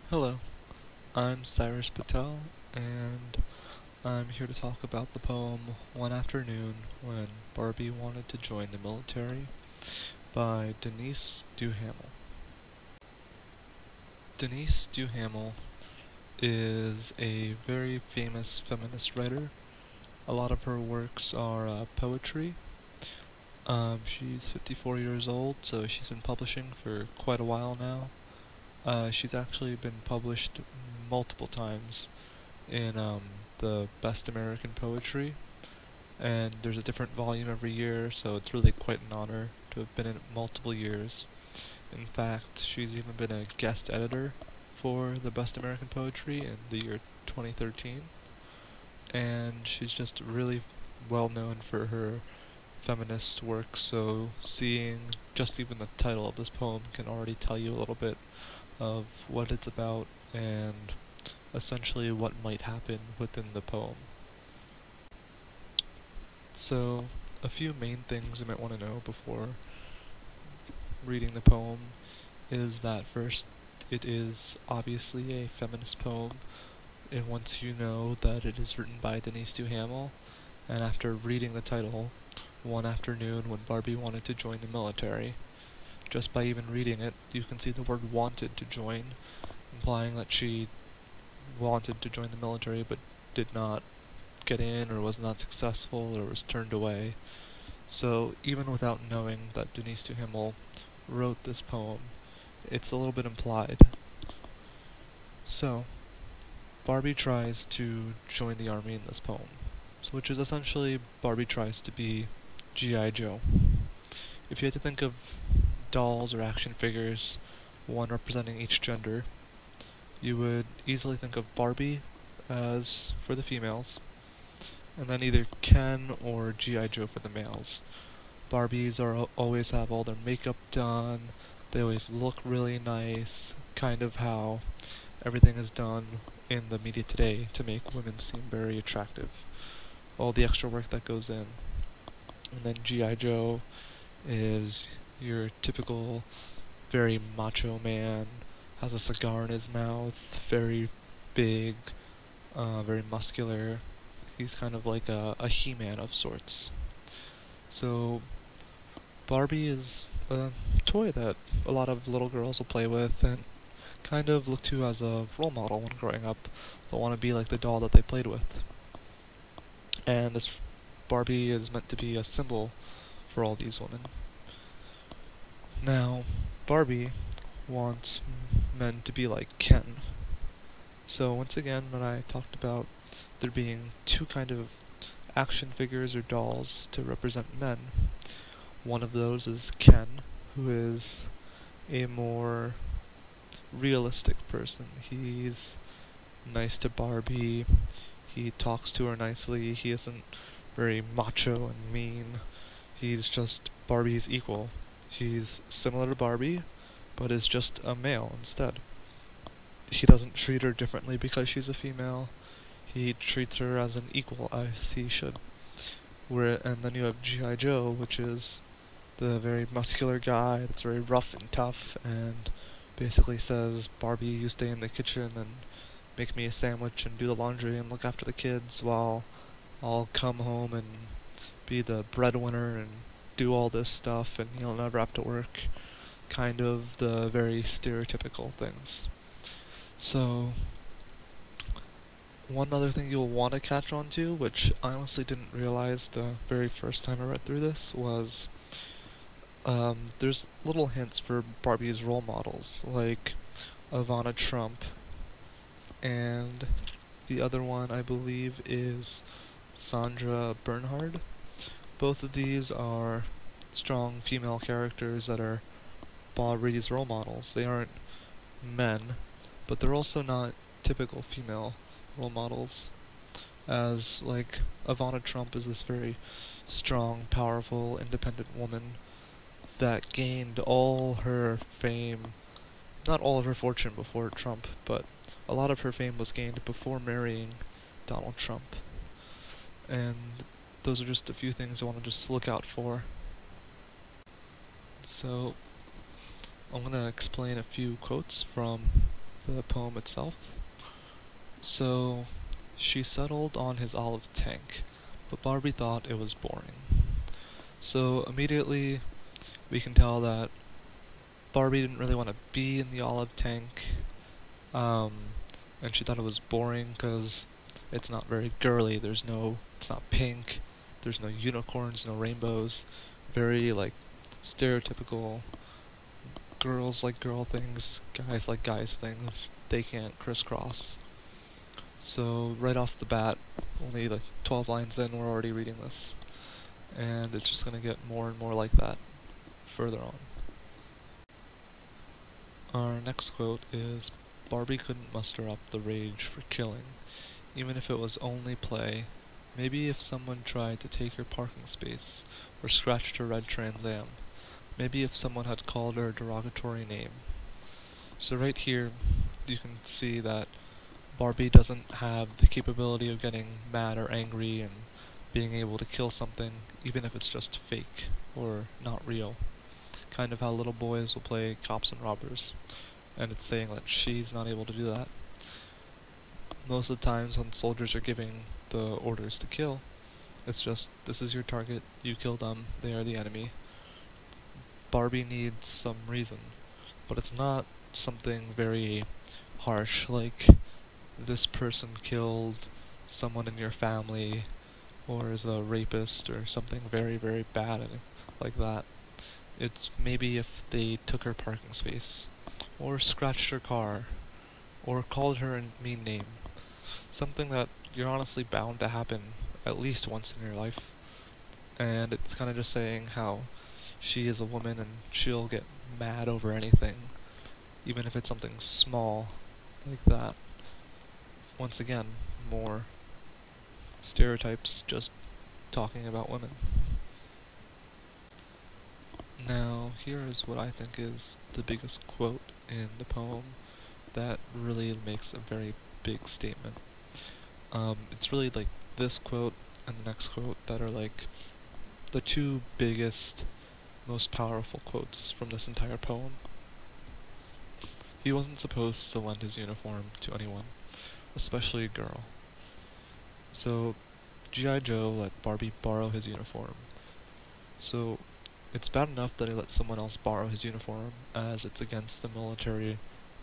Hello, I'm Cyrus Patel, and I'm here to talk about the poem One Afternoon When Barbie Wanted to Join the Military by Denise Duhamel. Denise Duhamel is a very famous feminist writer. A lot of her works are poetry. She's 54 years old, so she's been publishing for quite a while now. She's actually been published multiple times in the Best American Poetry, and there's a different volume every year, so it's really quite an honor to have been in it multiple years. In fact, she's even been a guest editor for the Best American Poetry in the year 2013, and she's just really well known for her feminist work, so seeing just even the title of this poem can already tell you a little bit of what it's about and essentially what might happen within the poem. So, a few main things you might want to know before reading the poem is that first, it is obviously a feminist poem, and once you know that it is written by Denise Duhamel, and after reading the title, One Afternoon When Barbie Wanted to Join the Military, just by even reading it, you can see the word wanted to join, implying that she wanted to join the military but did not get in or was not successful or was turned away. So even without knowing that Denise Duhamel wrote this poem, it's a little bit implied. So, Barbie tries to join the army in this poem, which is essentially Barbie tries to be G.I. Joe. If you had to think of dolls or action figures, one representing each gender, you would easily think of Barbie as for the females, and then either Ken or G.I. Joe for the males. Barbies always have all their makeup done, they always look really nice, kind of how everything is done in the media today to make women seem very attractive. All the extra work that goes in. And then G.I. Joe is your typical very macho man, has a cigar in his mouth, very big, very muscular. He's kind of like a He-Man of sorts. So Barbie is a toy that a lot of little girls will play with and kind of look to as a role model when growing up. They'll want to be like the doll that they played with. And this Barbie is meant to be a symbol for all these women. Now, Barbie wants men to be like Ken. So once again, when I talked about there being two kind of action figures or dolls to represent men, one of those is Ken, who is a more realistic person. He's nice to Barbie, he talks to her nicely, he isn't very macho and mean, he's just Barbie's equal. He's similar to Barbie, but is just a male instead. He doesn't treat her differently because she's a female. He treats her as an equal, as he should. And then you have G.I. Joe, which is the very muscular guy that's very rough and tough, and basically says, Barbie, you stay in the kitchen and make me a sandwich and do the laundry and look after the kids while I'll come home and be the breadwinner and do all this stuff and you'll never have to work. Kind of the very stereotypical things. So, one other thing you'll want to catch on to, which I honestly didn't realize the very first time I read through this, was there's little hints for Barbie's role models, like Ivana Trump, and the other one I believe is Sandra Bernhard. Both of these are strong female characters that are Barbie's role models. They aren't men, but they're also not typical female role models, as like Ivana Trump is this very strong, powerful, independent woman that gained all her fame, not all of her fortune before Trump, but a lot of her fame was gained before marrying Donald Trump. And those are just a few things I want to just look out for. So I'm going to explain a few quotes from the poem itself. So, she settled on his olive tank, but Barbie thought it was boring. So immediately we can tell that Barbie didn't really want to be in the olive tank, um, and she thought it was boring because it's not very girly. It's not pink. There's no unicorns, no rainbows. Very like stereotypical girls like girl things, guys like guys things. They can't crisscross. So right off the bat, only like 12 lines in, we're already reading this, and it's just gonna get more and more like that further on. Our next quote is, Barbie couldn't muster up the rage for killing, even if it was only play. Maybe if someone tried to take her parking space, or scratched her red Trans Am. Maybe if someone had called her a derogatory name. So right here, you can see that Barbie doesn't have the capability of getting mad or angry and being able to kill something, even if it's just fake or not real. Kind of how little boys will play cops and robbers, and it's saying that she's not able to do that. Most of the times when soldiers are giving the orders to kill, it's just, this is your target, you kill them, they are the enemy. Barbie needs some reason, but it's not something very harsh, like this person killed someone in your family, or is a rapist, or something very, very bad like that. It's maybe if they took her parking space, or scratched her car, or called her a mean name. Something that you're honestly bound to happen at least once in your life. And it's kind of just saying how she is a woman and she'll get mad over anything, even if it's something small like that. Once again, more stereotypes just talking about women. Now, here is what I think is the biggest quote in the poem that really makes a very big statement. It's really like this quote and the next quote that are like the two biggest, most powerful quotes from this entire poem. He wasn't supposed to lend his uniform to anyone, especially a girl. So, G.I. Joe let Barbie borrow his uniform. So, it's bad enough that he let someone else borrow his uniform, as it's against the military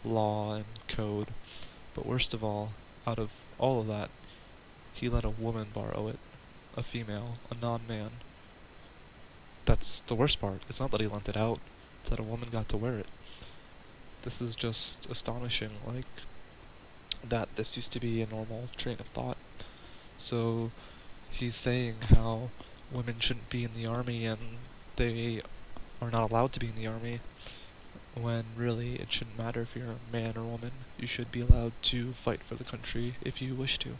law and code, but worst of all, out of all of that, he let a woman borrow it. A female, a non-man. That's the worst part. It's not that he lent it out, it's that a woman got to wear it. This is just astonishing, like, that this used to be a normal train of thought. So, he's saying how women shouldn't be in the army and they are not allowed to be in the army, when really it shouldn't matter if you're a man or woman. You should be allowed to fight for the country if you wish to.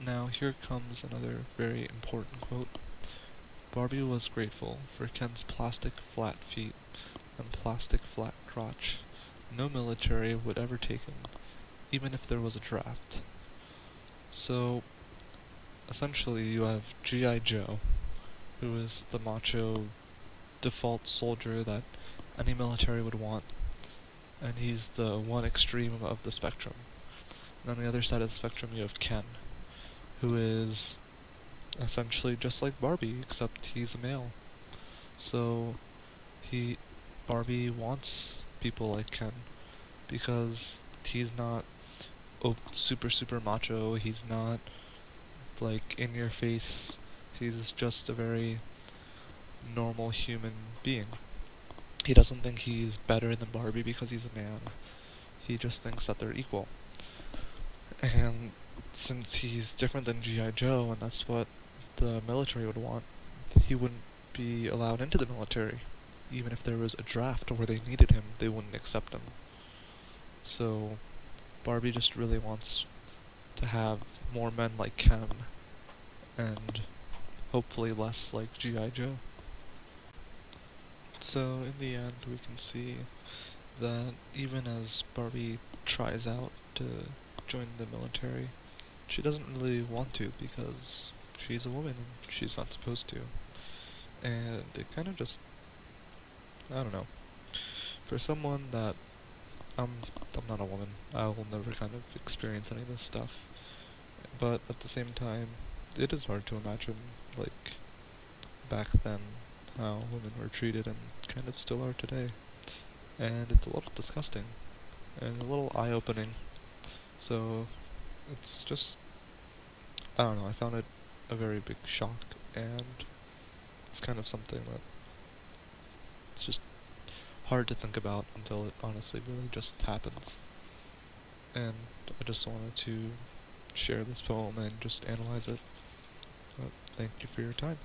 Now here comes another very important quote. Barbie was grateful for Ken's plastic flat feet and plastic flat crotch. No military would ever take him, even if there was a draft. So, essentially you have G.I. Joe, who is the macho default soldier that any military would want, and he's the one extreme of the spectrum. And on the other side of the spectrum you have Ken, who is essentially just like Barbie, except he's a male. So Barbie wants people like Ken, because he's not super macho, he's not like in your face, he's just a very normal human being. He doesn't think he's better than Barbie because he's a man. He just thinks that they're equal. And since he's different than G.I. Joe, and that's what the military would want, he wouldn't be allowed into the military. Even if there was a draft where they needed him, they wouldn't accept him. So, Barbie just really wants to have more men like Ken, and hopefully less like G.I. Joe. So, in the end, we can see that even as Barbie tries out to join the military, she doesn't really want to because she's a woman and she's not supposed to. And it kind of just, I don't know, for someone that I'm not a woman. I will never kind of experience any of this stuff. But at the same time, it is hard to imagine, like, back then, how women were treated and kind of still are today. And it's a little disgusting and a little eye-opening. So it's just, I don't know, I found it a very big shock, and it's kind of something that it's just hard to think about until it honestly really just happens. And I just wanted to share this poem and just analyze it. But thank you for your time.